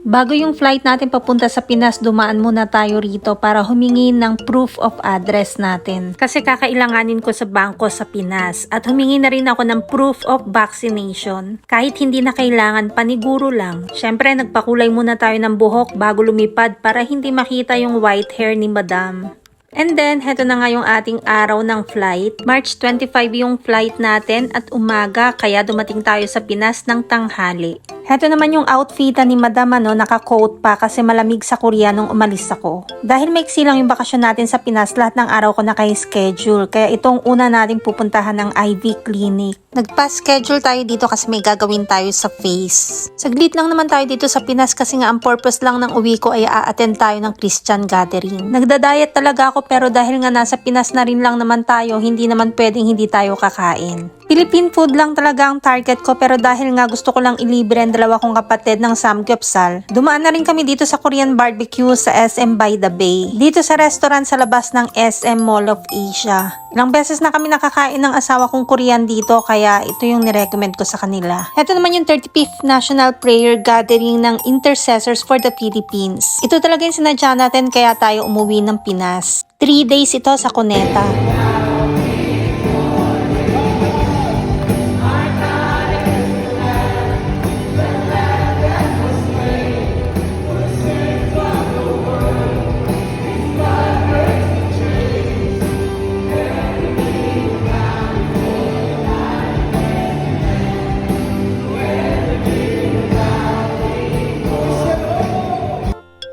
Bago yung flight natin papunta sa Pinas, dumaan muna tayo rito para humingi ng proof of address natin. Kasi kakailanganin ko sa bangko sa Pinas. At humingi na rin ako ng proof of vaccination. Kahit hindi na kailangan, paniguro lang. Syempre, nagpakulay muna tayo ng buhok bago lumipad para hindi makita yung white hair ni Madam. And then, heto na nga yung ating araw ng flight. March 25 yung flight natin at umaga, kaya dumating tayo sa Pinas ng tanghali. Heto naman yung outfitan ni Madam, naka-coat pa kasi malamig sa Korea nung umalis ako. Dahil maiksi lang yung bakasyon natin sa Pinas, lahat ng araw ko naka-schedule. Kaya itong una natin pupuntahan ng IV clinic. Nagpa-schedule tayo dito kasi may gagawin tayo sa face. Saglit lang naman tayo dito sa Pinas kasi nga ang purpose lang ng uwi ko ay a-attend tayo ng Christian gathering. Nagda-diet talaga ako pero dahil nga nasa Pinas na rin lang naman tayo, hindi naman pwedeng hindi tayo kakain. Philippine food lang talaga ang target ko pero dahil nga gusto ko lang ilibre ang dalawa kong kapatid ng samgyeopsal, dumaan na rin kami dito sa Korean barbecue sa SM by the Bay. Dito sa restaurant sa labas ng SM Mall of Asia. Ilang beses na kami nakakain ng asawa kong Korean dito kaya ito yung nirecommend ko sa kanila. Ito naman yung 35th National Prayer Gathering ng Intercessors for the Philippines. Ito talaga yung sinadya natin kaya tayo umuwi ng Pinas. 3 days ito sa Cuneta.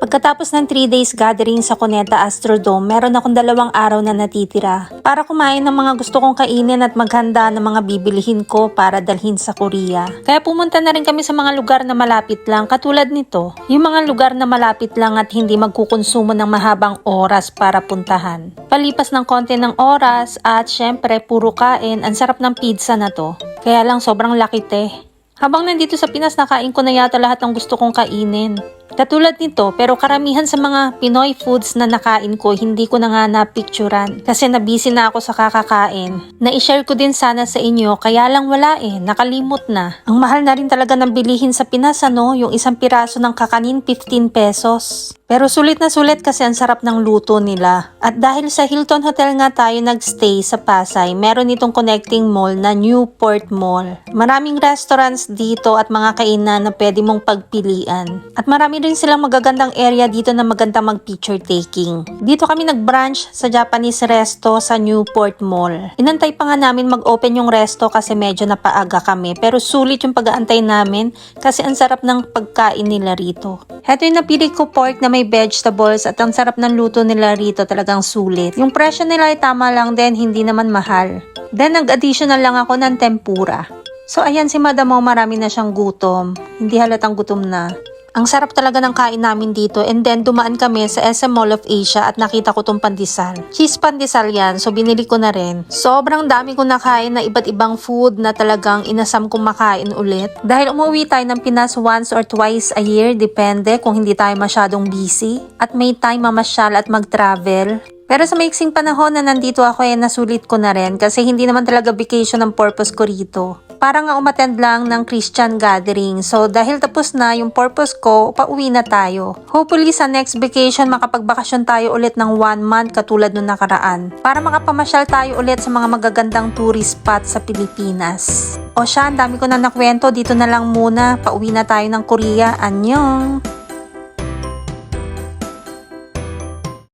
Pagkatapos ng 3 days gathering sa Cuneta Astrodome, meron akong 2 araw na natitira para kumain ng mga gusto kong kainin at maghanda ng mga bibilihin ko para dalhin sa Korea. Kaya pumunta na rin kami sa mga lugar na malapit lang katulad nito. Yung mga lugar na malapit lang at hindi magkukonsumo ng mahabang oras para puntahan. Palipas ng konti ng oras at syempre puro kain, ang sarap ng pizza na to. Kaya lang sobrang laki Habang nandito sa Pinas, nakain ko na yata lahat ng gusto kong kainin. Katulad nito, pero karamihan sa mga Pinoy foods na nakain ko, hindi ko na nga napicturan. Kasi nabisi na ako sa kakakain. Na-share ko din sana sa inyo, kaya lang wala nakalimot na. Ang mahal na rin talaga ng bilihin sa Pinas, yung isang piraso ng kakanin, 15 pesos. Pero sulit na sulit kasi ang sarap ng luto nila. At dahil sa Hilton Hotel nga tayo nagstay sa Pasay, meron itong connecting mall na Newport Mall. Maraming restaurants dito at mga kainan na pwede mong pagpilian. At marami rin silang magagandang area dito na maganda mag-picture taking. Dito kami nag-brunch sa Japanese resto sa Newport Mall. Inantay pa nga namin mag-open yung resto kasi medyo napaaga kami. Pero sulit yung pag-aantay namin kasi ang sarap ng pagkain nila rito. Heto yung napili ko pork na may vegetables at ang sarap ng luto nila rito, talagang sulit. Yung presyo nila ay tama lang din, hindi naman mahal. Then nag-additional lang ako ng tempura. So ayan si Madam, marami na siyang gutom. Hindi halatang gutom na. Ang sarap talaga ng kain namin dito and then dumaan kami sa SM Mall of Asia at nakita ko tong pandesal. Cheese pandesal yan, so binili ko na rin. Sobrang dami kong nakain na iba't ibang food na talagang inasam kong makain ulit. Dahil umuwi tayo ng Pinas once or twice a year, depende kung hindi tayo masyadong busy. At may time mamasyal at mag-travel. Pero sa maiksing panahon na nandito ako nasulit ko na rin kasi hindi naman talaga vacation ang purpose ko rito. Para nga umattend lang ng Christian gathering. So dahil tapos na yung purpose ko, pauwi na tayo. Hopefully sa next vacation makapagbakasyon tayo ulit ng 1 month katulad nung nakaraan. Para makapamasyal tayo ulit sa mga magagandang tourist spot sa Pilipinas. O siya, ang dami ko na nakwento. Dito na lang muna. Pauwi na tayo ng Korea. Annyeong!